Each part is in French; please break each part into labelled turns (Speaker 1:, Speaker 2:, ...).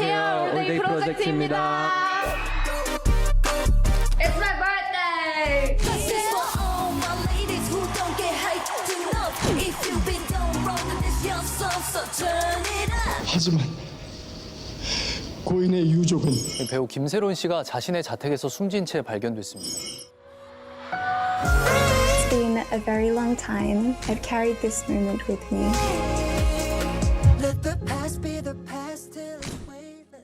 Speaker 1: 안녕하세요. 올데이 프로젝트입니다.
Speaker 2: It's my birthday!
Speaker 3: This is for all my ladies who don't get hyped enough. If you've been down wrong, then it's your song, so turn it up.
Speaker 4: 하지만 고인의 유족은
Speaker 5: 배우 김세론 씨가 자신의 자택에서 숨진 채 발견됐습니다.
Speaker 6: It's been a very long time. I've carried this moment with me.
Speaker 3: Let the past be the past till it's weightless.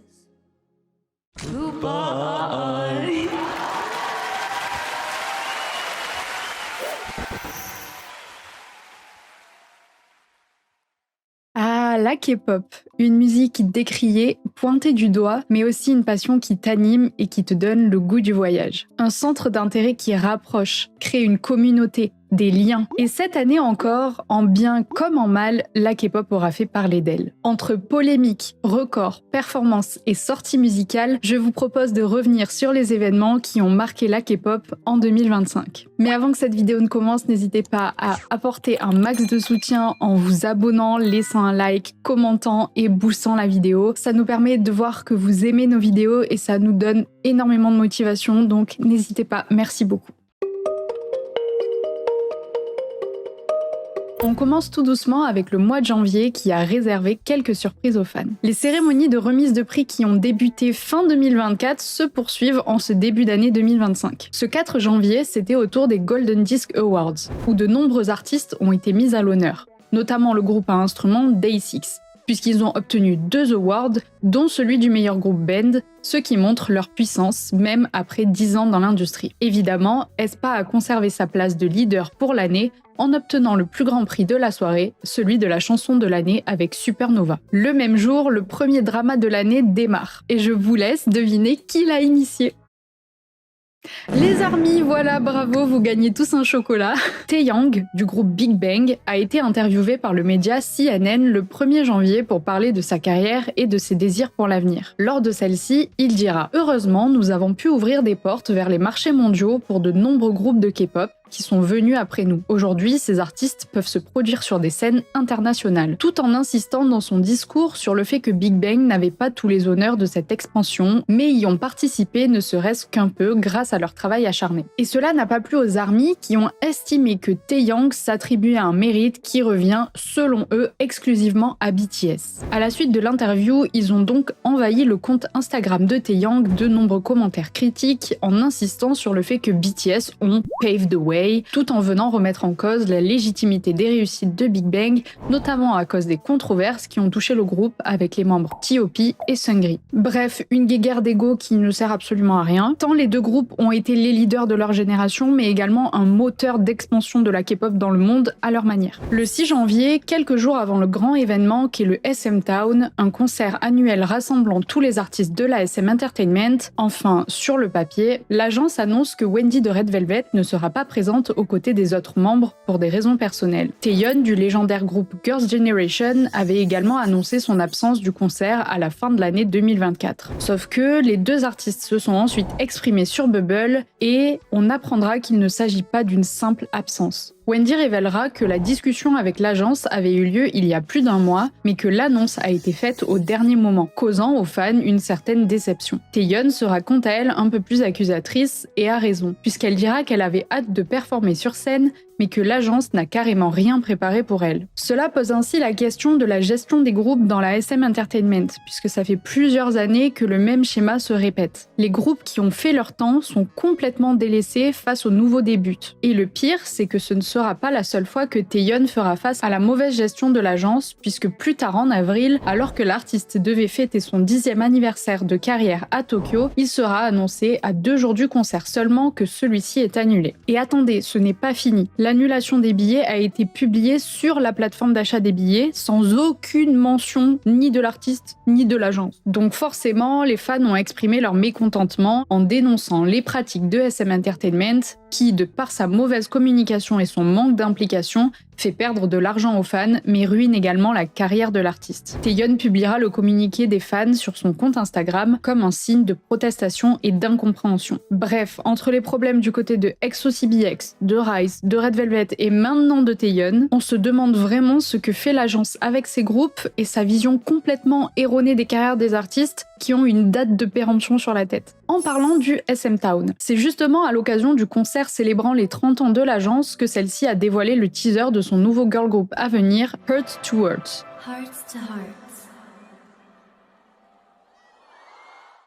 Speaker 7: Ah, la K-pop, une musique décriée, pointée du doigt, mais aussi une passion qui t'anime et qui te donne le goût du voyage. Un centre d'intérêt qui rapproche, crée une communauté, des liens. Et cette année encore, en bien comme en mal, la K-pop aura fait parler d'elle. Entre polémiques, records, performances et sorties musicales, je vous propose de revenir sur les événements qui ont marqué la K-pop en 2025. Mais avant que cette vidéo ne commence, n'hésitez pas à apporter un max de soutien en vous abonnant, laissant un like, commentant et boostant la vidéo. Ça nous permet de voir que vous aimez nos vidéos et ça nous donne énormément de motivation, donc n'hésitez pas, merci beaucoup. On commence tout doucement avec le mois de janvier qui a réservé quelques surprises aux fans. Les cérémonies de remise de prix qui ont débuté fin 2024 se poursuivent en ce début d'année 2025. Ce 4 janvier, c'était au tour des Golden Disc Awards, où de nombreux artistes ont été mis à l'honneur, notamment le groupe à instruments Day6, puisqu'ils ont obtenu 2 awards, dont celui du meilleur groupe band, ce qui montre leur puissance, même après 10 ans dans l'industrie. Évidemment, aespa a conservé sa place de leader pour l'année, en obtenant le plus grand prix de la soirée, celui de la chanson de l'année avec Supernova. Le même jour, le premier drama de l'année démarre, et je vous laisse deviner qui l'a initié. Les ARMY, voilà, bravo, vous gagnez tous un chocolat. Taeyang, du groupe Big Bang, a été interviewé par le média CNN le 1er janvier pour parler de sa carrière et de ses désirs pour l'avenir. Lors de celle-ci, il dira « Heureusement, nous avons pu ouvrir des portes vers les marchés mondiaux pour de nombreux groupes de K-pop qui sont venus après nous. Aujourd'hui, ces artistes peuvent se produire sur des scènes internationales, tout en insistant dans son discours sur le fait que Big Bang n'avait pas tous les honneurs de cette expansion, mais y ont participé ne serait-ce qu'un peu grâce à leur travail acharné. Et cela n'a pas plu aux ARMY qui ont estimé que Taeyang s'attribuait un mérite qui revient, selon eux, exclusivement à BTS. À la suite de l'interview, ils ont donc envahi le compte Instagram de Taeyang de nombreux commentaires critiques en insistant sur le fait que BTS ont paved the way, tout en venant remettre en cause la légitimité des réussites de Big Bang, notamment à cause des controverses qui ont touché le groupe avec les membres T.O.P et Seungri. Bref, une guéguerre d'ego qui ne sert absolument à rien, tant les deux groupes ont été les leaders de leur génération, mais également un moteur d'expansion de la K-pop dans le monde à leur manière. Le 6 janvier, quelques jours avant le grand événement qu'est le SM Town, un concert annuel rassemblant tous les artistes de la SM Entertainment, enfin, sur le papier, l'agence annonce que Wendy de Red Velvet ne sera pas présente aux côtés des autres membres pour des raisons personnelles. Taeyeon du légendaire groupe Girls' Generation avait également annoncé son absence du concert à la fin de l'année 2024. Sauf que les deux artistes se sont ensuite exprimés sur Bubble et on apprendra qu'il ne s'agit pas d'une simple absence. Wendy révélera que la discussion avec l'agence avait eu lieu il y a plus d'un mois, mais que l'annonce a été faite au dernier moment, causant aux fans une certaine déception. Taeyeon sera quant à elle un peu plus accusatrice, et a raison, puisqu'elle dira qu'elle avait hâte de performer sur scène, mais que l'agence n'a carrément rien préparé pour elle. Cela pose ainsi la question de la gestion des groupes dans la SM Entertainment, puisque ça fait plusieurs années que le même schéma se répète. Les groupes qui ont fait leur temps sont complètement délaissés face aux nouveaux débuts. Et le pire, c'est que ce ne sera pas la seule fois que Taeyeon fera face à la mauvaise gestion de l'agence, puisque plus tard en avril, alors que l'artiste devait fêter son 10e anniversaire de carrière à Tokyo, il sera annoncé à 2 jours du concert seulement que celui-ci est annulé. Et attendez, ce n'est pas fini. L'annulation des billets a été publiée sur la plateforme d'achat des billets, sans aucune mention ni de l'artiste ni de l'agence. Donc forcément, les fans ont exprimé leur mécontentement en dénonçant les pratiques de SM Entertainment qui, de par sa mauvaise communication et son manque d'implication, fait perdre de l'argent aux fans, mais ruine également la carrière de l'artiste. Taeyeon publiera le communiqué des fans sur son compte Instagram comme un signe de protestation et d'incompréhension. Bref, entre les problèmes du côté de EXO-CBX, de Rise, de Red Velvet et maintenant de Taeyeon, on se demande vraiment ce que fait l'agence avec ces groupes et sa vision complètement erronée des carrières des artistes qui ont une date de péremption sur la tête. En parlant du SM Town, c'est justement à l'occasion du concert célébrant les 30 ans de l'agence que celle-ci a dévoilé le teaser de son nouveau girl group à venir, Heart to Heart.
Speaker 3: Hearts to hearts.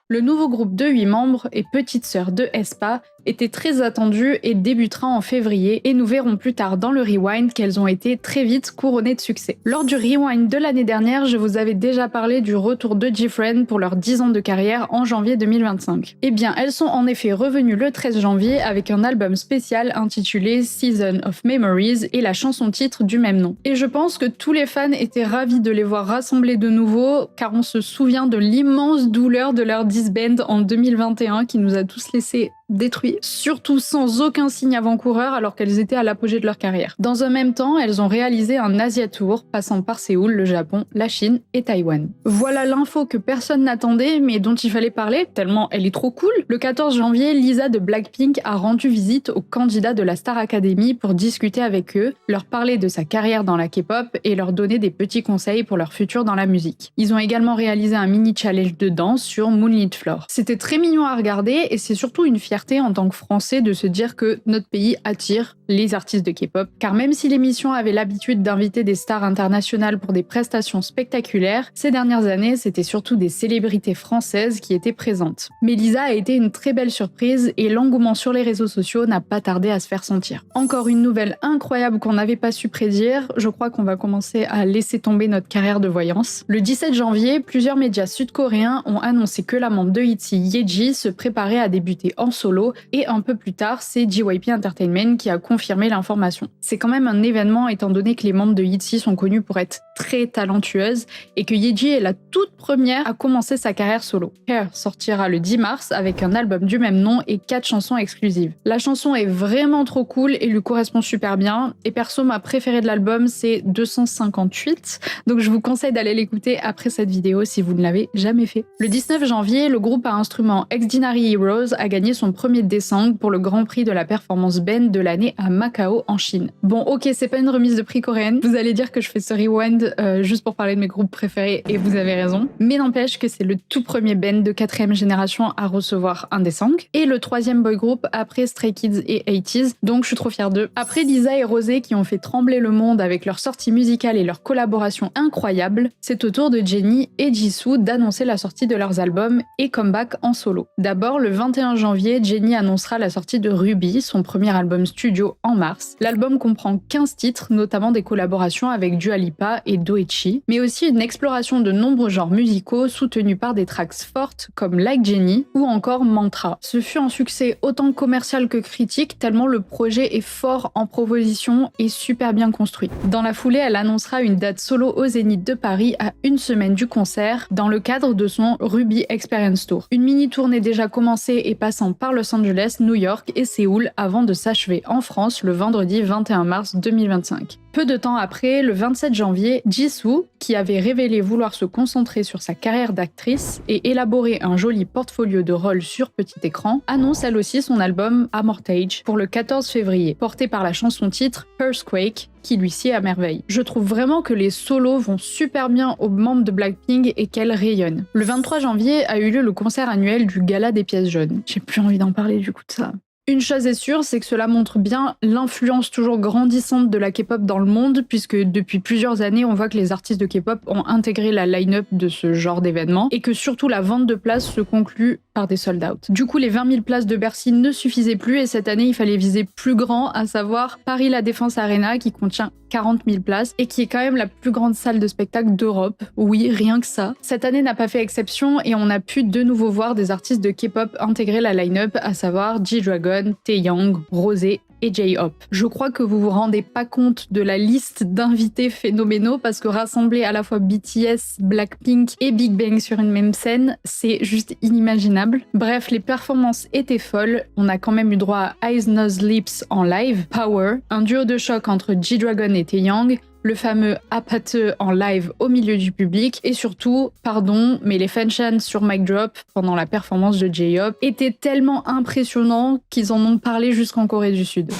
Speaker 7: Le nouveau groupe de 8 membres et petite sœur de aespa était très attendu et débutera en février, et nous verrons plus tard dans le Rewind qu'elles ont été très vite couronnées de succès. Lors du Rewind de l'année dernière, je vous avais déjà parlé du retour de GFriend pour leurs 10 ans de carrière en janvier 2025. Eh bien, elles sont en effet revenues le 13 janvier avec un album spécial intitulé Season of Memories et la chanson titre du même nom. Et je pense que tous les fans étaient ravis de les voir rassemblés de nouveau, car on se souvient de l'immense douleur de leur disband en 2021 qui nous a tous laissés détruits, surtout sans aucun signe avant-coureur alors qu'elles étaient à l'apogée de leur carrière. Dans un même temps, elles ont réalisé un Asia Tour passant par Séoul, le Japon, la Chine et Taïwan. Voilà l'info que personne n'attendait mais dont il fallait parler tellement elle est trop cool. Le 14 janvier, Lisa de Blackpink a rendu visite aux candidats de la Star Academy pour discuter avec eux, leur parler de sa carrière dans la K-pop et leur donner des petits conseils pour leur futur dans la musique. Ils ont également réalisé un mini challenge de danse sur Moonlit Floor. C'était très mignon à regarder et c'est surtout une fierté en tant que Français de se dire que notre pays attire les artistes de K-pop, car même si l'émission avait l'habitude d'inviter des stars internationales pour des prestations spectaculaires, ces dernières années, c'était surtout des célébrités françaises qui étaient présentes. Mais Lisa a été une très belle surprise et l'engouement sur les réseaux sociaux n'a pas tardé à se faire sentir. Encore une nouvelle incroyable qu'on n'avait pas su prédire, je crois qu'on va commencer à laisser tomber notre carrière de voyance. Le 17 janvier, plusieurs médias sud-coréens ont annoncé que la membre de ITZY, Yeji, se préparait à débuter en solo, et un peu plus tard, c'est JYP Entertainment qui a confirmé l'information. C'est quand même un événement étant donné que les membres de ITZY sont connus pour être très talentueuses et que Yeji est la toute première à commencer sa carrière solo. Hair sortira le 10 mars avec un album du même nom et 4 chansons exclusives. La chanson est vraiment trop cool et lui correspond super bien, et perso ma préférée de l'album c'est 258, donc je vous conseille d'aller l'écouter après cette vidéo si vous ne l'avez jamais fait. Le 19 janvier, le groupe à instruments Exdinary Heroes a gagné son premier descente pour le Grand Prix de la performance band de l'année à Macao en Chine. Bon ok, c'est pas une remise de prix coréenne, vous allez dire que je fais ce rewind juste pour parler de mes groupes préférés et vous avez raison, mais n'empêche que c'est le tout premier band de 4ème génération à recevoir un descent et le 3e boy group après Stray Kids et 80s, donc je suis trop fière d'eux. Après Lisa et Rosé qui ont fait trembler le monde avec leur sortie musicale et leur collaboration incroyable, c'est au tour de Jennie et Jisoo d'annoncer la sortie de leurs albums et comeback en solo. D'abord, le 21 janvier, Jennie annoncera la sortie de Ruby, son premier album studio en mars. L'album comprend 15 titres, notamment des collaborations avec Dua Lipa et Doechii, mais aussi une exploration de nombreux genres musicaux soutenus par des tracks fortes comme Like Jennie ou encore Mantra. Ce fut un succès autant commercial que critique, tellement le projet est fort en proposition et super bien construit. Dans la foulée, elle annoncera une date solo au Zénith de Paris à une semaine du concert, dans le cadre de son Ruby Experience Tour. Une mini-tournée déjà commencée et passant par Los Angeles, New York et Séoul avant de s'achever en France le vendredi 21 mars 2025. Peu de temps après, le 27 janvier, Jisoo, qui avait révélé vouloir se concentrer sur sa carrière d'actrice et élaborer un joli portfolio de rôles sur petit écran, annonce elle aussi son album Amortage pour le 14 février, porté par la chanson titre Earthquake, qui lui sied à merveille. Je trouve vraiment que les solos vont super bien aux membres de Blackpink et qu'elles rayonnent. Le 23 janvier a eu lieu le concert annuel du Gala des pièces jaunes. J'ai plus envie d'en parler du coup de ça. Une chose est sûre, c'est que cela montre bien l'influence toujours grandissante de la K-pop dans le monde, puisque depuis plusieurs années, on voit que les artistes de K-pop ont intégré la line-up de ce genre d'événement, et que surtout la vente de places se conclut par des sold-out. Du coup, les 20 000 places de Bercy ne suffisaient plus, et cette année, il fallait viser plus grand, à savoir Paris La Défense Arena, qui contient 40 000 places, et qui est quand même la plus grande salle de spectacle d'Europe. Oui, rien que ça. Cette année n'a pas fait exception, et on a pu de nouveau voir des artistes de K-pop intégrer la line-up, à savoir G-Dragon, G-Dragon, Taeyang, Rosé et J-Hope. Je crois que vous vous rendez pas compte de la liste d'invités phénoménaux parce que rassembler à la fois BTS, Blackpink et Big Bang sur une même scène, c'est juste inimaginable. Bref, les performances étaient folles. On a quand même eu droit à Eyes, Nose, Lips en live, Power, un duo de choc entre G-Dragon et Taeyang, le fameux Apate en live au milieu du public, et surtout, pardon, mais les fanchants sur Mic Drop pendant la performance de J-Hope étaient tellement impressionnants qu'ils en ont parlé jusqu'en Corée du Sud.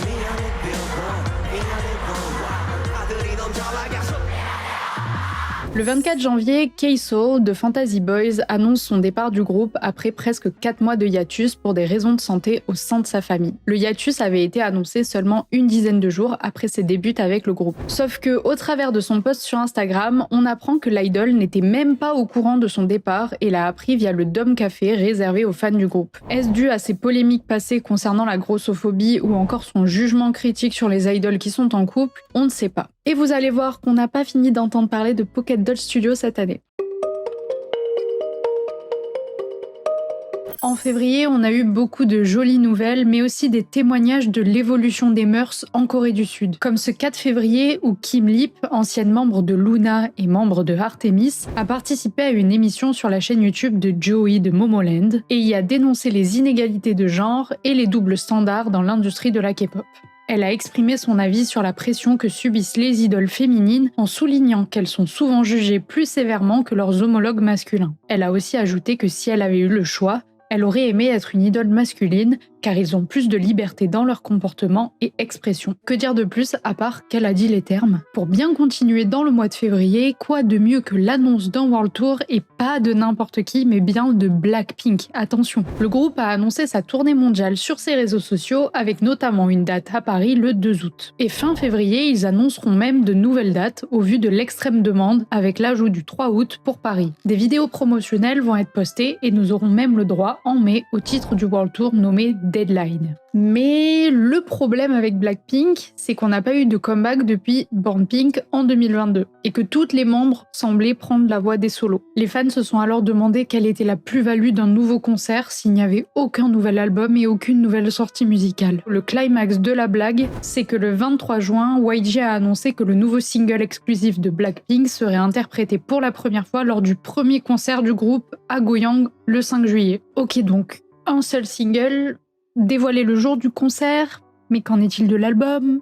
Speaker 7: Le 24 janvier, K-Soul de Fantasy Boys annonce son départ du groupe après presque 4 mois de hiatus pour des raisons de santé au sein de sa famille. Le hiatus avait été annoncé seulement une dizaine de jours après ses débuts avec le groupe. Sauf que, au travers de son post sur Instagram, on apprend que l'idol n'était même pas au courant de son départ et l'a appris via le Dom Café réservé aux fans du groupe. Est-ce dû à ses polémiques passées concernant la grossophobie ou encore son jugement critique sur les idols qui sont en couple? On ne sait pas. Et vous allez voir qu'on n'a pas fini d'entendre parler de Pocket Doll Studio cette année. En février, on a eu beaucoup de jolies nouvelles, mais aussi des témoignages de l'évolution des mœurs en Corée du Sud. Comme ce 4 février où Kim Lip, ancienne membre de Luna et membre de Artemis, a participé à une émission sur la chaîne YouTube de Joey de Momoland et y a dénoncé les inégalités de genre et les doubles standards dans l'industrie de la K-pop. Elle a exprimé son avis sur la pression que subissent les idoles féminines en soulignant qu'elles sont souvent jugées plus sévèrement que leurs homologues masculins. Elle a aussi ajouté que si elle avait eu le choix, elle aurait aimé être une idole masculine car ils ont plus de liberté dans leur comportement et expression. Que dire de plus à part qu'elle a dit les termes? Pour bien continuer dans le mois de février, quoi de mieux que l'annonce d'un World Tour et pas de n'importe qui mais bien de Blackpink. Attention, le groupe a annoncé sa tournée mondiale sur ses réseaux sociaux avec notamment une date à Paris le 2 août. Et fin février, ils annonceront même de nouvelles dates au vu de l'extrême demande avec l'ajout du 3 août pour Paris. Des vidéos promotionnelles vont être postées et nous aurons même le droit en mai au titre du World Tour nommé Deadline. Mais le problème avec Blackpink, c'est qu'on n'a pas eu de comeback depuis Born Pink en 2022 et que toutes les membres semblaient prendre la voie des solos. Les fans se sont alors demandé quelle était la plus-value d'un nouveau concert s'il n'y avait aucun nouvel album et aucune nouvelle sortie musicale. Le climax de la blague, c'est que le 23 juin, YG a annoncé que le nouveau single exclusif de Blackpink serait interprété pour la première fois lors du premier concert du groupe à Goyang le 5 juillet. Ok donc, un seul single, dévoilé le jour du concert, mais qu'en est-il de l'album?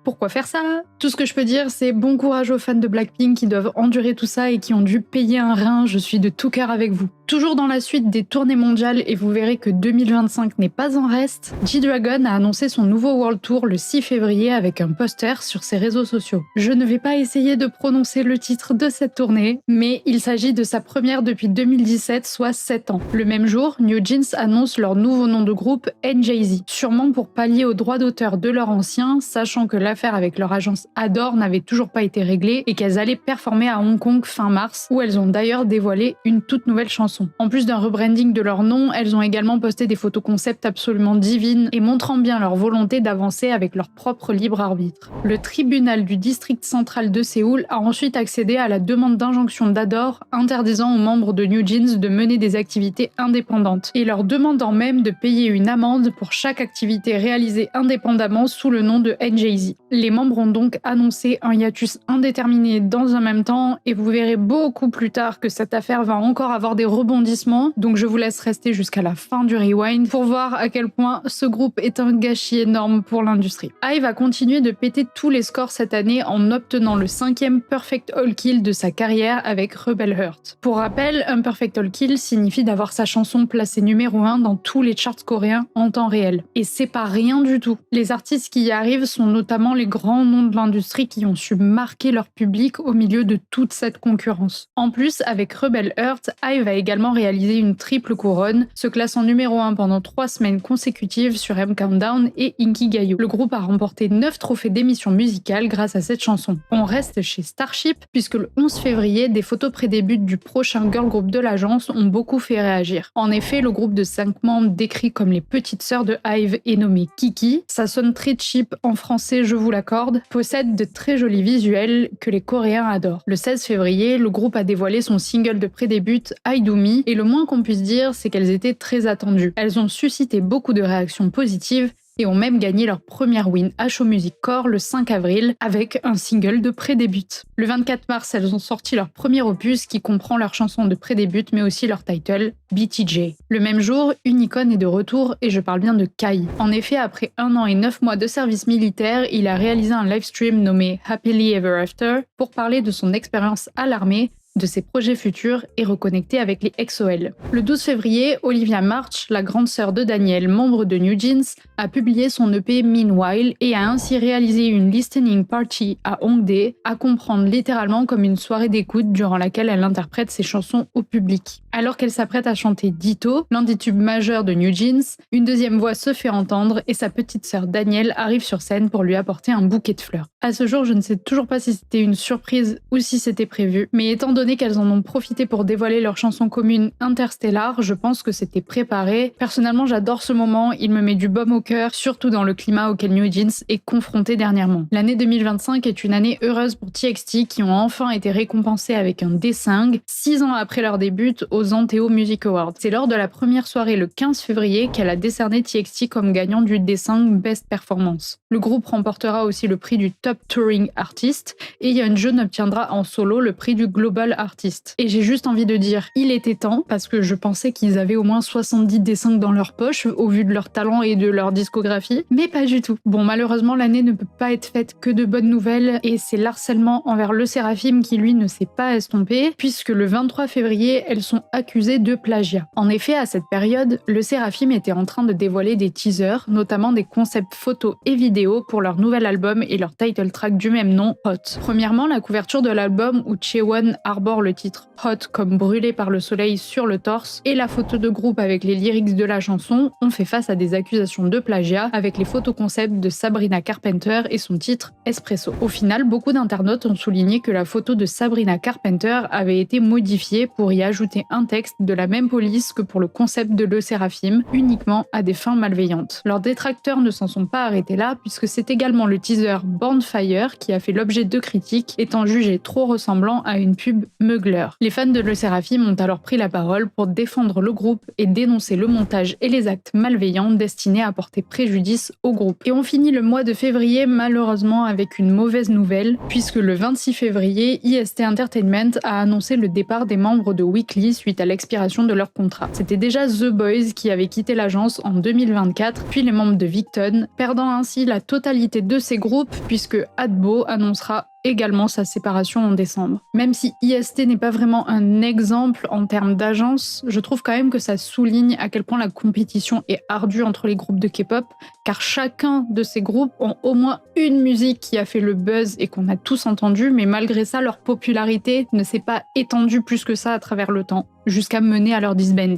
Speaker 7: Pourquoi faire ça? Tout ce que je peux dire, c'est bon courage aux fans de Blackpink qui doivent endurer tout ça et qui ont dû payer un rein, je suis de tout cœur avec vous. Toujours dans la suite des tournées mondiales, et vous verrez que 2025 n'est pas en reste, G-Dragon a annoncé son nouveau World Tour le 6 février avec un poster sur ses réseaux sociaux. Je ne vais pas essayer de prononcer le titre de cette tournée, mais il s'agit de sa première depuis 2017, soit 7 ans. Le même jour, New Jeans annonce leur nouveau nom de groupe NJZ, sûrement pour pallier aux droits d'auteur de leur ancien, sachant que l'affaire avec leur agence Adore n'avait toujours pas été réglée et qu'elles allaient performer à Hong Kong fin mars, où elles ont d'ailleurs dévoilé une toute nouvelle chanson. En plus d'un rebranding de leur nom, elles ont également posté des photos concept absolument divines et montrant bien leur volonté d'avancer avec leur propre libre arbitre. Le tribunal du district central de Séoul a ensuite accédé à la demande d'injonction d'Adore interdisant aux membres de New Jeans de mener des activités indépendantes et leur demandant même de payer une amende pour chaque activité réalisée indépendamment sous le nom de NJZ. Les membres ont donc annoncé un hiatus indéterminé dans un même temps et vous verrez beaucoup plus tard que cette affaire va encore avoir des rebondissements, donc je vous laisse rester jusqu'à la fin du rewind pour voir à quel point ce groupe est un gâchis énorme pour l'industrie. IVE va continuer de péter tous les scores cette année en obtenant le 5e Perfect All Kill de sa carrière avec Rebel Heart. Pour rappel, un Perfect All Kill signifie d'avoir sa chanson placée numéro 1 dans tous les charts coréens en temps réel. Et c'est pas rien du tout. Les artistes qui y arrivent sont notamment les grands noms de l'industrie qui ont su marquer leur public au milieu de toute cette concurrence. En plus, avec Rebel Heart, IVE a également réalisé une triple couronne, se classant numéro 1 pendant 3 semaines consécutives sur M Countdown et Inkigayo. Le groupe a remporté 9 trophées d'émissions musicales grâce à cette chanson. On reste chez Starship, puisque le 11 février, des photos pré-début du prochain girl group de l'agence ont beaucoup fait réagir. En effet, le groupe de 5 membres décrit comme les petites sœurs de IVE et nommé Kiki, ça sonne très cheap en français, je vous l'accorde, possède de très jolis visuels que les Coréens adorent. Le 16 février, le groupe a dévoilé son single de pré-début I Do Me Xiaomi, et le moins qu'on puisse dire, c'est qu'elles étaient très attendues. Elles ont suscité beaucoup de réactions positives, et ont même gagné leur première win à Show Music Core le 5 avril avec un single de pré-début. Le 24 mars, elles ont sorti leur premier opus qui comprend leur chanson de pré-début mais aussi leur title, BTJ. Le même jour, Unicorn est de retour et je parle bien de Kai. En effet, après 1 an et 9 mois de service militaire, il a réalisé un livestream nommé Happily Ever After pour parler de son expérience à l'armée, de ses projets futurs et reconnecter avec les XOL. Le 12 février, Olivia March, la grande sœur de Daniel, membre de New Jeans, a publié son EP Meanwhile et a ainsi réalisé une listening party à Hongdae, à comprendre littéralement comme une soirée d'écoute durant laquelle elle interprète ses chansons au public. Alors qu'elle s'apprête à chanter Ditto, l'un des tubes majeurs de New Jeans, une deuxième voix se fait entendre et sa petite sœur Danielle arrive sur scène pour lui apporter un bouquet de fleurs. À ce jour, je ne sais toujours pas si c'était une surprise ou si c'était prévu, mais étant donné qu'elles en ont profité pour dévoiler leur chanson commune Interstellar, je pense que c'était préparé. Personnellement, j'adore ce moment, il me met du baume au cœur, surtout dans le climat auquel New Jeans est confronté dernièrement. L'année 2025 est une année heureuse pour TXT qui ont enfin été récompensés avec un D5, 6 ans après leur début aux Anteo Music Awards. C'est lors de la première soirée le 15 février qu'elle a décerné TXT comme gagnant du D5 Best Performance. Le groupe remportera aussi le prix du Top Touring Artist et Yeonjun obtiendra en solo le prix du Global Artist. Et j'ai juste envie de dire, il était temps, parce que je pensais qu'ils avaient au moins 70 D5 dans leur poche, au vu de leur talent et de leur discographie, mais pas du tout. Bon, malheureusement, l'année ne peut pas être faite que de bonnes nouvelles, et c'est l'harcèlement envers le Séraphim qui, lui, ne s'est pas estompé, puisque le 23 février, elles sont accusées de plagiat. En effet, à cette période, le Séraphim était en train de dévoiler des teasers, notamment des concepts photos et vidéos pour leur nouvel album et leur title track du même nom, Hot. Premièrement, la couverture de l'album où Chaewon arbore le titre Hot comme brûlé par le soleil sur le torse et la photo de groupe avec les lyrics de la chanson ont fait face à des accusations de plagiat avec les photos concept de Sabrina Carpenter et son titre Espresso. Au final, beaucoup d'internautes ont souligné que la photo de Sabrina Carpenter avait été modifiée pour y ajouter un texte de la même police que pour le concept de Le Séraphim, uniquement à des fins malveillantes. Leurs détracteurs ne s'en sont pas arrêtés là puisque c'est également le teaser Born Fire qui a fait l'objet de critiques étant jugé trop ressemblant à une pub Mugler. Les fans de Le Séraphim ont alors pris la parole pour défendre le groupe et dénoncer le montage et les actes malveillants destinés à porter préjudice au groupe. Et on finit le mois de février malheureusement avec une mauvaise nouvelle, puisque le 26 février, IST Entertainment a annoncé le départ des membres de Weekly suite à l'expiration de leur contrat. C'était déjà The Boys qui avait quitté l'agence en 2024, puis les membres de Victon, perdant ainsi la totalité de ces groupes, puisque Adbo annoncera également sa séparation en décembre. Même si IST n'est pas vraiment un exemple en termes d'agence, je trouve quand même que ça souligne à quel point la compétition est ardue entre les groupes de K-pop, car chacun de ces groupes ont au moins une musique qui a fait le buzz et qu'on a tous entendu, mais malgré ça, leur popularité ne s'est pas étendue plus que ça à travers le temps, jusqu'à mener à leur disband.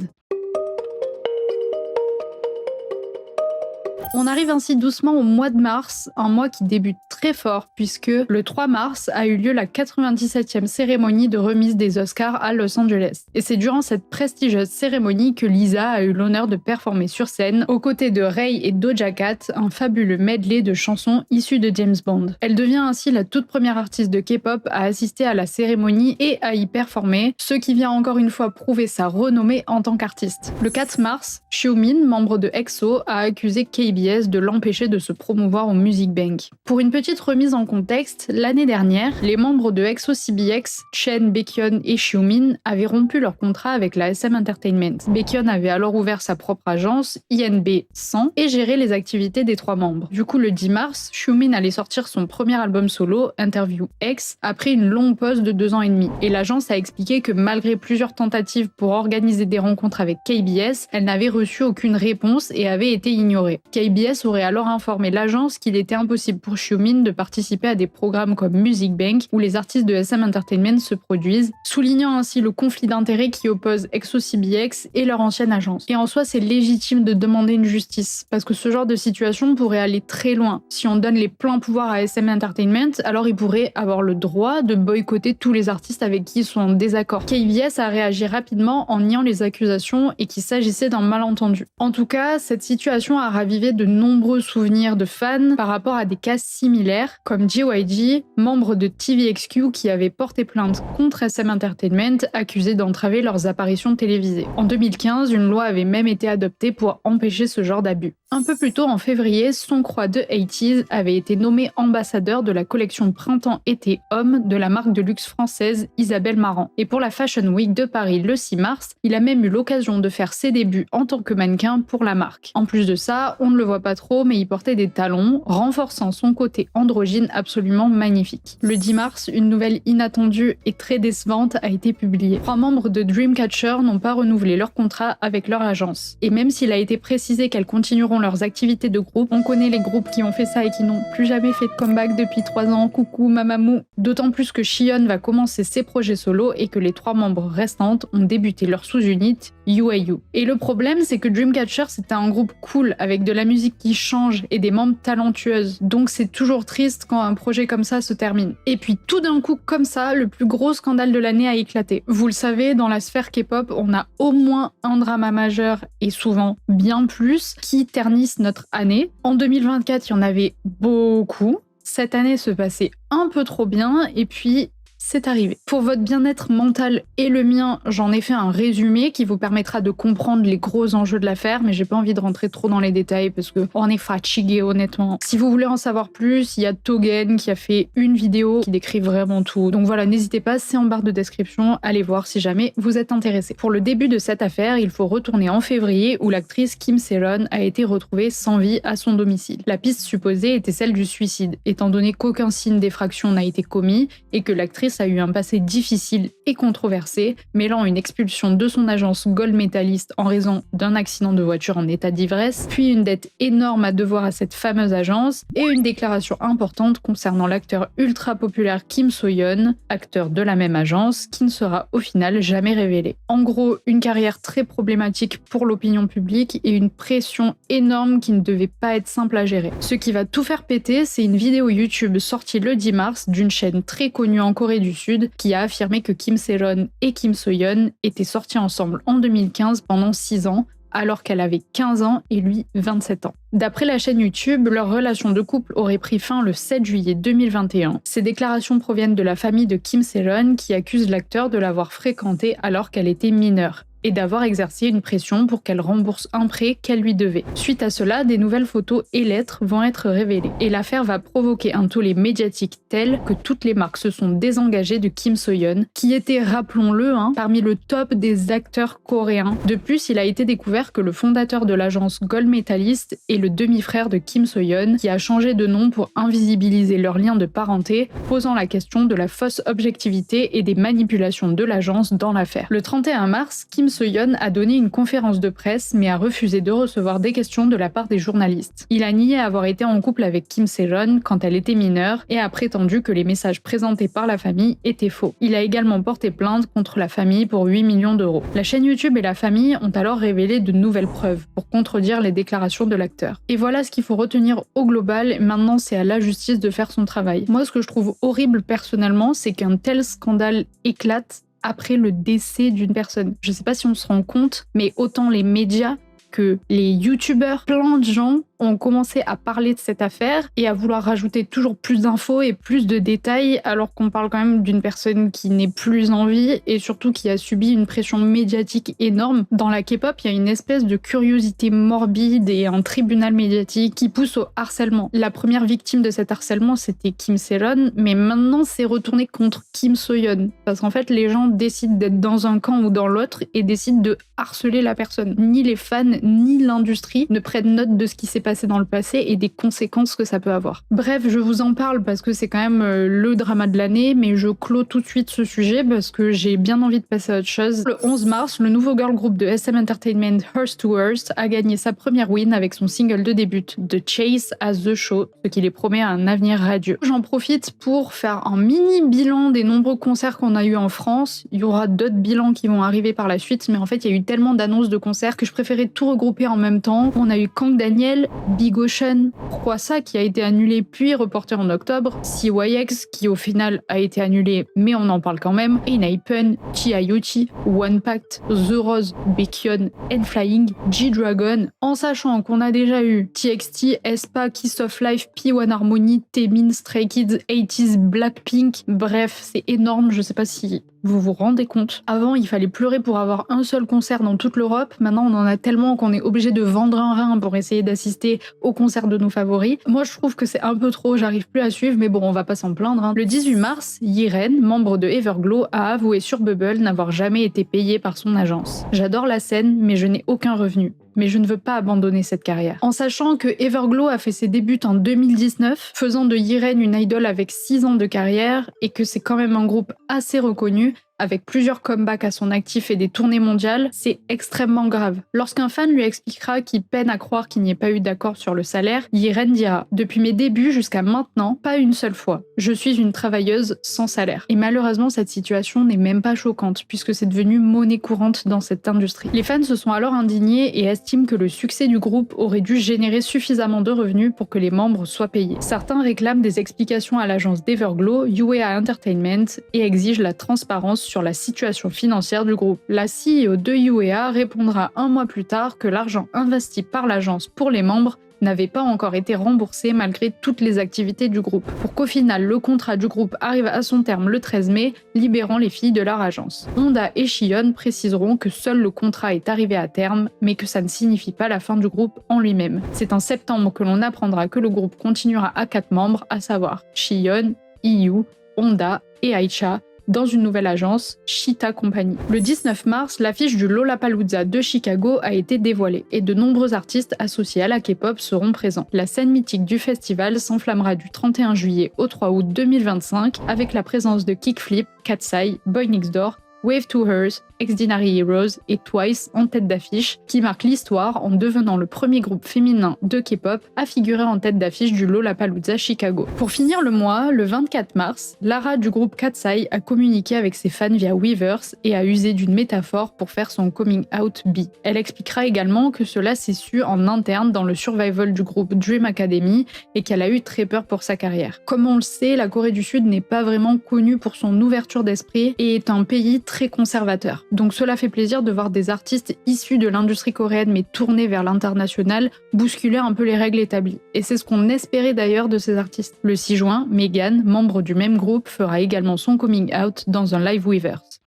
Speaker 7: On arrive ainsi doucement au mois de mars, un mois qui débute très fort puisque le 3 mars a eu lieu la 97e cérémonie de remise des Oscars à Los Angeles. Et c'est durant cette prestigieuse cérémonie que Lisa a eu l'honneur de performer sur scène aux côtés de Ray et Doja Cat, un fabuleux medley de chansons issues de James Bond. Elle devient ainsi la toute première artiste de K-pop à assister à la cérémonie et à y performer, ce qui vient encore une fois prouver sa renommée en tant qu'artiste. Le 4 mars, Xiumin, membre de EXO, a accusé KBS de l'empêcher de se promouvoir au Music Bank. Pour une petite remise en contexte, l'année dernière, les membres de EXO CBX, Chen, Baekhyun et Xiumin avaient rompu leur contrat avec la SM Entertainment. Baekhyun avait alors ouvert sa propre agence, INB 100, et géré les activités des trois membres. Du coup, le 10 mars, Xiumin allait sortir son premier album solo, Interview X, après une longue pause de 2 ans et demi. Et l'agence a expliqué que malgré plusieurs tentatives pour organiser des rencontres avec KBS, elle n'avait reçu aucune réponse et avait été ignorée. KBS aurait alors informé l'agence qu'il était impossible pour Xiumin de participer à des programmes comme Music Bank où les artistes de SM Entertainment se produisent, soulignant ainsi le conflit d'intérêts qui oppose EXO-CBX et leur ancienne agence. Et en soi, c'est légitime de demander une justice, parce que ce genre de situation pourrait aller très loin. Si on donne les pleins pouvoirs à SM Entertainment, alors ils pourraient avoir le droit de boycotter tous les artistes avec qui ils sont en désaccord. KBS a réagi rapidement en niant les accusations et qu'il s'agissait d'un malentendu. En tout cas, cette situation a ravivé de nombreux souvenirs de fans par rapport à des cas similaires, comme JYG, membre de TVXQ qui avait porté plainte contre SM Entertainment, accusé d'entraver leurs apparitions télévisées. En 2015, une loi avait même été adoptée pour empêcher ce genre d'abus. Un peu plus tôt, en février, Songkra de 80s avait été nommé ambassadeur de la collection Printemps-été Homme de la marque de luxe française Isabelle Marant. Et pour la Fashion Week de Paris le 6 mars, il a même eu l'occasion de faire ses débuts en tant que mannequin pour la marque. En plus de ça, on ne le voit pas trop, mais il portait des talons, renforçant son côté androgyne absolument magnifique. Le 10 mars, une nouvelle inattendue et très décevante a été publiée. 3 membres de Dreamcatcher n'ont pas renouvelé leur contrat avec leur agence. Et même s'il a été précisé qu'elles continueront leurs activités de groupe, on connaît les groupes qui ont fait ça et qui n'ont plus jamais fait de comeback depuis 3 ans, coucou Mamamoo. D'autant plus que Shion va commencer ses projets solo et que les 3 membres restantes ont débuté leur sous-unit UAU. Et le problème, c'est que Dreamcatcher, c'était un groupe cool, avec de la musique qui change et des membres talentueuses. Donc c'est toujours triste quand un projet comme ça se termine. Et puis tout d'un coup, comme ça, le plus gros scandale de l'année a éclaté. Vous le savez, dans la sphère K-pop, on a au moins un drama majeur, et souvent bien plus, qui ternissent notre année. En 2024, il y en avait beaucoup. Cette année se passait un peu trop bien, et puis c'est arrivé. Pour votre bien-être mental et le mien, j'en ai fait un résumé qui vous permettra de comprendre les gros enjeux de l'affaire, mais j'ai pas envie de rentrer trop dans les détails parce que on est fatigué honnêtement. Si vous voulez en savoir plus, il y a Togen qui a fait une vidéo qui décrit vraiment tout. Donc voilà, n'hésitez pas, c'est en barre de description, allez voir si jamais vous êtes intéressé. Pour le début de cette affaire, il faut retourner en février où l'actrice Kim Se-ron a été retrouvée sans vie à son domicile. La piste supposée était celle du suicide, étant donné qu'aucun signe d'effraction n'a été commis et que l'actrice a eu un passé difficile et controversé, mêlant une expulsion de son agence Gold Medalist en raison d'un accident de voiture en état d'ivresse, puis une dette énorme à devoir à cette fameuse agence, et une déclaration importante concernant l'acteur ultra populaire Kim So-yeon, acteur de la même agence, qui ne sera au final jamais révélé. En gros, une carrière très problématique pour l'opinion publique et une pression énorme qui ne devait pas être simple à gérer. Ce qui va tout faire péter, c'est une vidéo YouTube sortie le 10 mars d'une chaîne très connue en Corée du Sud qui a affirmé que Kim Se-ron et Kim So-yeon étaient sortis ensemble en 2015 pendant 6 ans, alors qu'elle avait 15 ans et lui 27 ans. D'après la chaîne YouTube, leur relation de couple aurait pris fin le 7 juillet 2021. Ces déclarations proviennent de la famille de Kim Se-ron qui accuse l'acteur de l'avoir fréquentée alors qu'elle était mineure et d'avoir exercé une pression pour qu'elle rembourse un prêt qu'elle lui devait. Suite à cela, des nouvelles photos et lettres vont être révélées. Et l'affaire va provoquer un tollé médiatique tel que toutes les marques se sont désengagées de Kim So-yeon, qui était, rappelons-le, parmi le top des acteurs coréens. De plus, il a été découvert que le fondateur de l'agence Gold Medalist est le demi-frère de Kim So-yeon, qui a changé de nom pour invisibiliser leur lien de parenté, posant la question de la fausse objectivité et des manipulations de l'agence dans l'affaire. Le 31 mars, Kim So-yeon a donné une conférence de presse mais a refusé de recevoir des questions de la part des journalistes. Il a nié avoir été en couple avec Kim Se-ron quand elle était mineure et a prétendu que les messages présentés par la famille étaient faux. Il a également porté plainte contre la famille pour 8 millions d'euros. La chaîne YouTube et la famille ont alors révélé de nouvelles preuves pour contredire les déclarations de l'acteur. Et voilà ce qu'il faut retenir au global, maintenant c'est à la justice de faire son travail. Moi ce que je trouve horrible personnellement, c'est qu'un tel scandale éclate après le décès d'une personne. Je sais pas si on se rend compte, mais autant les médias que les youtubeurs, plein de gens ont commencé à parler de cette affaire et à vouloir rajouter toujours plus d'infos et plus de détails alors qu'on parle quand même d'une personne qui n'est plus en vie et surtout qui a subi une pression médiatique énorme. Dans la K-pop, il y a une espèce de curiosité morbide et un tribunal médiatique qui pousse au harcèlement. La première victime de cet harcèlement, c'était Kim Se-ron, mais maintenant c'est retourné contre Kim So-yeon parce qu'en fait les gens décident d'être dans un camp ou dans l'autre et décident de harceler la personne. Ni les fans ni l'industrie ne prennent note de ce qui s'est passé dans le passé et des conséquences que ça peut avoir. Bref, je vous en parle parce que c'est quand même le drama de l'année, mais je clôt tout de suite ce sujet parce que j'ai bien envie de passer à autre chose. Le 11 mars, le nouveau girl group de SM Entertainment, Hearst to Hearst, a gagné sa première win avec son single de début, The Chase as the Show, ce qui les promet un avenir radieux. J'en profite pour faire un mini bilan des nombreux concerts qu'on a eu en France. Il y aura d'autres bilans qui vont arriver par la suite, mais en fait, il y a eu tellement d'annonces de concerts que je préférais tout regroupés en même temps. On a eu Kang Daniel, Big Ocean, Pourquoi ça qui a été annulé puis reporté en octobre, CYX qui au final a été annulé mais on en parle quand même, Enhypen, Chiayuchi, One Pact, The Rose, Baekhyun, N-Flying, G-Dragon, en sachant qu'on a déjà eu TXT, aespa, Kiss of Life, P1 Harmony, Taemin, Stray Kids, 80s, Blackpink, bref, c'est énorme, je sais pas si vous vous rendez compte. Avant, il fallait pleurer pour avoir un seul concert dans toute l'Europe. Maintenant, on en a tellement qu'on est obligé de vendre un rein pour essayer d'assister au concert de nos favoris. Moi, je trouve que c'est un peu trop, j'arrive plus à suivre, mais bon, on va pas s'en plaindre. Hein. Le 18 mars, Yiren, membre de Everglow, a avoué sur Bubble n'avoir jamais été payé par son agence. J'adore la scène, mais je n'ai aucun revenu. Mais je ne veux pas abandonner cette carrière. En sachant que Everglow a fait ses débuts en 2019, faisant de Yiren une idole avec 6 ans de carrière, et que c'est quand même un groupe assez reconnu, avec plusieurs comebacks à son actif et des tournées mondiales, c'est extrêmement grave. Lorsqu'un fan lui expliquera qu'il peine à croire qu'il n'y ait pas eu d'accord sur le salaire, Yiren dira « Depuis mes débuts jusqu'à maintenant, pas une seule fois. Je suis une travailleuse sans salaire. » Et malheureusement, cette situation n'est même pas choquante, puisque c'est devenu monnaie courante dans cette industrie. Les fans se sont alors indignés et estiment que le succès du groupe aurait dû générer suffisamment de revenus pour que les membres soient payés. Certains réclament des explications à l'agence d'Everglow, UA Entertainment, et exigent la transparence sur la situation financière du groupe. La CEO de UA répondra un mois plus tard que l'argent investi par l'agence pour les membres n'avait pas encore été remboursé malgré toutes les activités du groupe, pour qu'au final le contrat du groupe arrive à son terme le 13 mai, libérant les filles de leur agence. Honda et Shion préciseront que seul le contrat est arrivé à terme, mais que ça ne signifie pas la fin du groupe en lui-même. C'est en septembre que l'on apprendra que le groupe continuera à 4 membres, à savoir Shion, IU, Honda et Aisha, dans une nouvelle agence, Cheetah Company. Le 19 mars, l'affiche du Lollapalooza de Chicago a été dévoilée et de nombreux artistes associés à la K-pop seront présents. La scène mythique du festival s'enflammera du 31 juillet au 3 août 2025 avec la présence de Kickflip, Katseye, Boy Next Door, Wave to Hers, Exdinary Heroes et Twice en tête d'affiche, qui marque l'histoire en devenant le premier groupe féminin de K-pop à figurer en tête d'affiche du Lollapalooza Chicago. Pour finir le mois, le 24 mars, Lara du groupe Katseye a communiqué avec ses fans via Weverse et a usé d'une métaphore pour faire son coming out bi. Elle expliquera également que cela s'est su en interne dans le survival du groupe Dream Academy et qu'elle a eu très peur pour sa carrière. Comme on le sait, la Corée du Sud n'est pas vraiment connue pour son ouverture d'esprit et est un pays très conservateur. Donc cela fait plaisir de voir des artistes issus de l'industrie coréenne mais tournés vers l'international bousculer un peu les règles établies. Et c'est ce qu'on espérait d'ailleurs de ces artistes. Le 6 juin, Megan, membre du même groupe, fera également son coming out dans un live Weverse.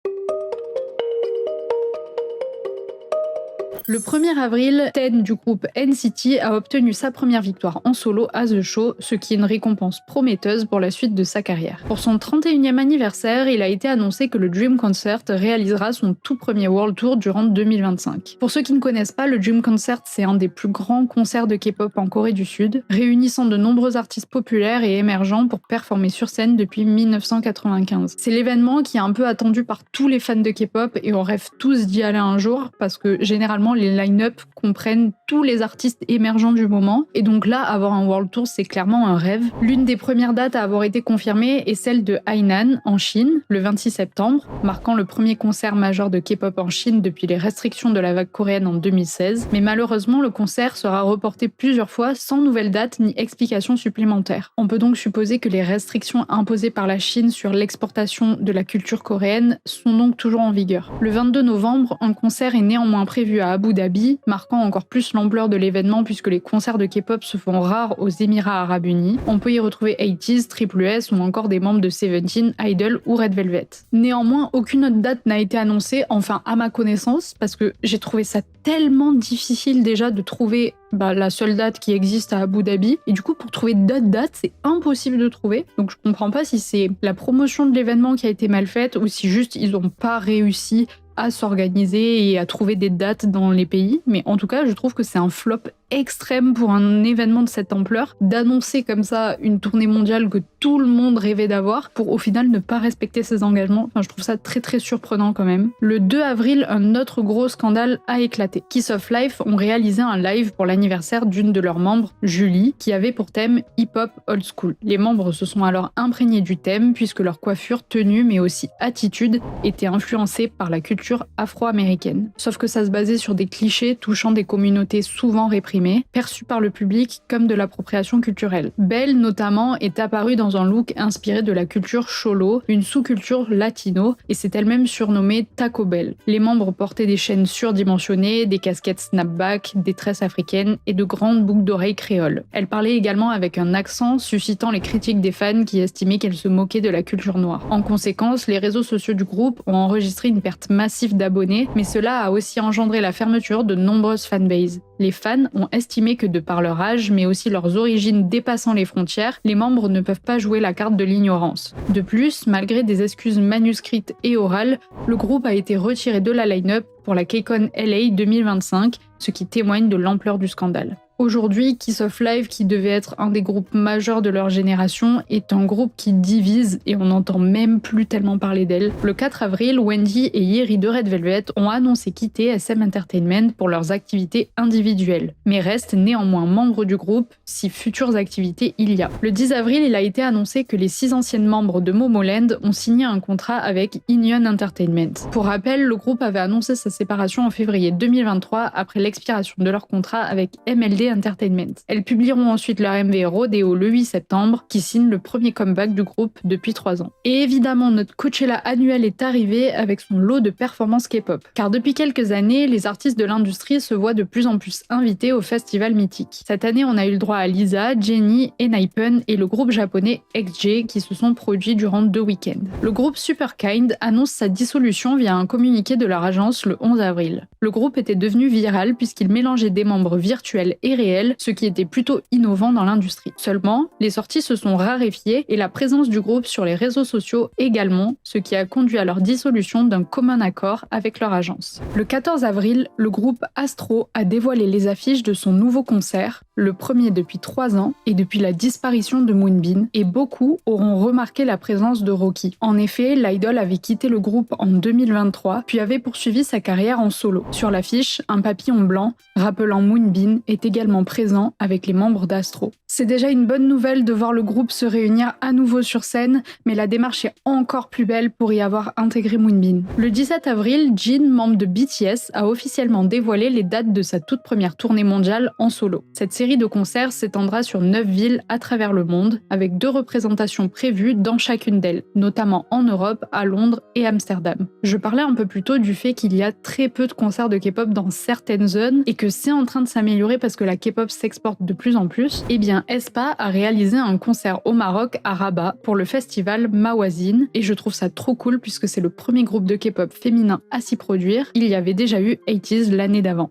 Speaker 7: Le 1er avril, Ten du groupe NCT a obtenu sa première victoire en solo à The Show, ce qui est une récompense prometteuse pour la suite de sa carrière. Pour son 31e anniversaire, il a été annoncé que le Dream Concert réalisera son tout premier World Tour durant 2025. Pour ceux qui ne connaissent pas, le Dream Concert, c'est un des plus grands concerts de K-pop en Corée du Sud, réunissant de nombreux artistes populaires et émergents pour performer sur scène depuis 1995. C'est l'événement qui est un peu attendu par tous les fans de K-pop et on rêve tous d'y aller un jour parce que généralement les line-up comprennent tous les artistes émergents du moment. Et donc là, avoir un World Tour, c'est clairement un rêve. L'une des premières dates à avoir été confirmée est celle de Hainan, en Chine, le 26 septembre, marquant le premier concert majeur de K-pop en Chine depuis les restrictions de la vague coréenne en 2016. Mais malheureusement, le concert sera reporté plusieurs fois sans nouvelle date ni explication supplémentaire. On peut donc supposer que les restrictions imposées par la Chine sur l'exportation de la culture coréenne sont donc toujours en vigueur. Le 22 novembre, un concert est néanmoins prévu à Abu Dhabi, marquant encore plus l'ampleur de l'événement puisque les concerts de K-pop se font rares aux Émirats Arabes Unis. On peut y retrouver 80s, Triple S ou encore des membres de Seventeen, Idol ou Red Velvet. Néanmoins, aucune autre date n'a été annoncée, enfin à ma connaissance, parce que j'ai trouvé ça tellement difficile déjà de trouver la seule date qui existe à Abu Dhabi. Et du coup, pour trouver d'autres dates, c'est impossible de trouver. Donc je comprends pas si c'est la promotion de l'événement qui a été mal faite ou si juste ils ont pas réussi à s'organiser et à trouver des dates dans les pays. Mais en tout cas, je trouve que c'est un flop extrême pour un événement de cette ampleur, d'annoncer comme ça une tournée mondiale que tout le monde rêvait d'avoir, pour au final ne pas respecter ses engagements. Enfin, je trouve ça très très surprenant quand même. Le 2 avril, un autre gros scandale a éclaté. Kiss of Life ont réalisé un live pour l'anniversaire d'une de leurs membres, Julie, qui avait pour thème hip-hop old school. Les membres se sont alors imprégnés du thème puisque leur coiffure, tenue mais aussi attitude était influencée par la culture afro-américaine. Sauf que ça se basait sur des clichés touchant des communautés souvent réprimées, perçues par le public comme de l'appropriation culturelle. Belle notamment est apparue dans un look inspiré de la culture cholo, une sous-culture latino, et s'est elle-même surnommée Taco Bell. Les membres portaient des chaînes surdimensionnées, des casquettes snapback, des tresses africaines et de grandes boucles d'oreilles créoles. Elle parlait également avec un accent suscitant les critiques des fans qui estimaient qu'elle se moquait de la culture noire. En conséquence, les réseaux sociaux du groupe ont enregistré une perte massive d'abonnés, mais cela a aussi engendré la fermeture de nombreuses fanbases. Les fans ont estimé que de par leur âge, mais aussi leurs origines dépassant les frontières, les membres ne peuvent pas jouer la carte de l'ignorance. De plus, malgré des excuses manuscrites et orales, le groupe a été retiré de la line-up pour la KCON LA 2025, ce qui témoigne de l'ampleur du scandale. Aujourd'hui, Kiss of Life, qui devait être un des groupes majeurs de leur génération, est un groupe qui divise et on n'entend même plus tellement parler d'elle. Le 4 avril, Wendy et Yeri de Red Velvet ont annoncé quitter SM Entertainment pour leurs activités individuelles, mais restent néanmoins membres du groupe si futures activités il y a. Le 10 avril, il a été annoncé que les 6 anciennes membres de Momoland ont signé un contrat avec Union Entertainment. Pour rappel, le groupe avait annoncé sa séparation en février 2023 après l'expiration de leur contrat avec MLD Entertainment. Elles publieront ensuite leur MV Rodeo le 8 septembre, qui signe le premier comeback du groupe depuis 3 ans. Et évidemment, notre Coachella annuel est arrivé avec son lot de performances K-pop. Car depuis quelques années, les artistes de l'industrie se voient de plus en plus invités au festival mythique. Cette année, on a eu le droit à Lisa, Jennie, Enhypen et le groupe japonais XJ qui se sont produits durant 2 week-ends. Le groupe Superkind annonce sa dissolution via un communiqué de leur agence le 11 avril. Le groupe était devenu viral puisqu'il mélangeait des membres virtuels et réels, ce qui était plutôt innovant dans l'industrie. Seulement, les sorties se sont raréfiées et la présence du groupe sur les réseaux sociaux également, ce qui a conduit à leur dissolution d'un commun accord avec leur agence. Le 14 avril, le groupe Astro a dévoilé les affiches de son nouveau concert, le premier depuis 3 ans et depuis la disparition de Moonbin, et beaucoup auront remarqué la présence de Rocky. En effet, l'idol avait quitté le groupe en 2023, puis avait poursuivi sa carrière en solo. Sur l'affiche, un papillon blanc, rappelant Moonbin, est également présent avec les membres d'Astro. C'est déjà une bonne nouvelle de voir le groupe se réunir à nouveau sur scène, mais la démarche est encore plus belle pour y avoir intégré Moonbin. Le 17 avril, Jin, membre de BTS, a officiellement dévoilé les dates de sa toute première tournée mondiale en solo. Cette série de concerts s'étendra sur 9 villes à travers le monde, avec 2 représentations prévues dans chacune d'elles, notamment en Europe, à Londres et Amsterdam. Je parlais un peu plus tôt du fait qu'il y a très peu de concerts de K-pop dans certaines zones et que c'est en train de s'améliorer parce que la K-pop s'exporte de plus en plus. Eh bien, aespa a réalisé un concert au Maroc, à Rabat, pour le festival Mawazine, et je trouve ça trop cool puisque c'est le premier groupe de K-pop féminin à s'y produire. Il y avait déjà eu 80s l'année d'avant.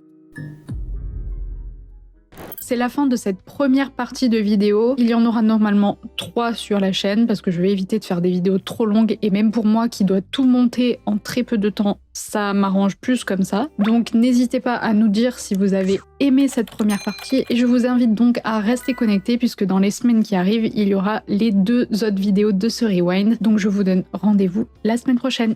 Speaker 7: C'est la fin de cette première partie de vidéo. Il y en aura normalement 3 sur la chaîne parce que je vais éviter de faire des vidéos trop longues et même pour moi qui dois tout monter en très peu de temps, ça m'arrange plus comme ça. Donc n'hésitez pas à nous dire si vous avez aimé cette première partie et je vous invite donc à rester connectés puisque dans les semaines qui arrivent, il y aura les 2 autres vidéos de ce rewind. Donc je vous donne rendez-vous la semaine prochaine.